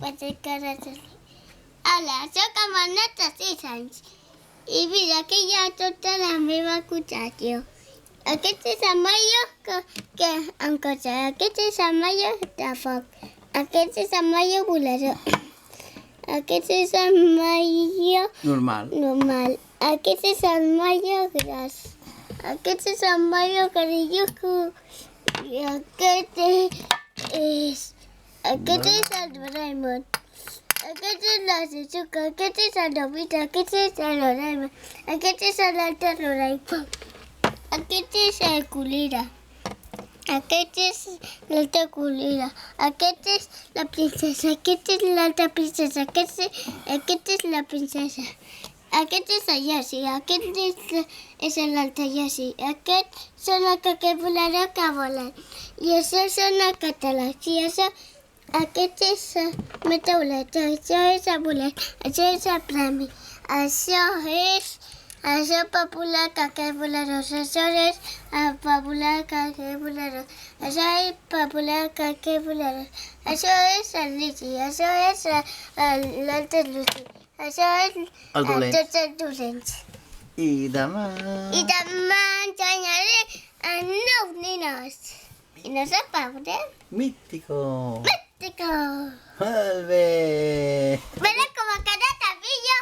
Pot ser que resolgui. Hola, sóc el Manat de 6 anys. I mira, aquí hi ha tota la meva acusació. Aquest és el Mario que em cosa. Aquest és el Mario de foc. Aquest és el Mario volador. Aquest és el Mario normal. Aquest és el Mario gras. Aquest és el Mario carilluco. I aquest és el Doraemon. Aquest és la Shizuka. Aquest és el Nobita. Aquest és el Doraemon. Aquest és l'altre Doraemon. Aquest és el Kulira. Aquest és l'altra Kulira. Aquest és la princesa. Aquest és l'altra princesa. Aquest és la princesa. Aquest és el Yoshi. Aquest és l'altre Yoshi. Aquest són els que volarà que volen. I això són els catalans. I això, aquest és el metaulet. Això és el bolet. Això és el premi. Això és popular que volador. Això és popular que volador. Això és popular que volador. Això és el Luigi. Això és l'altre Luigi. Això és tots els dolents. I demà ensenyaré a 9 nenes. I no sé veurem. Mítico. Mítico. Molt bé. Mira com ha quedat el vídeo.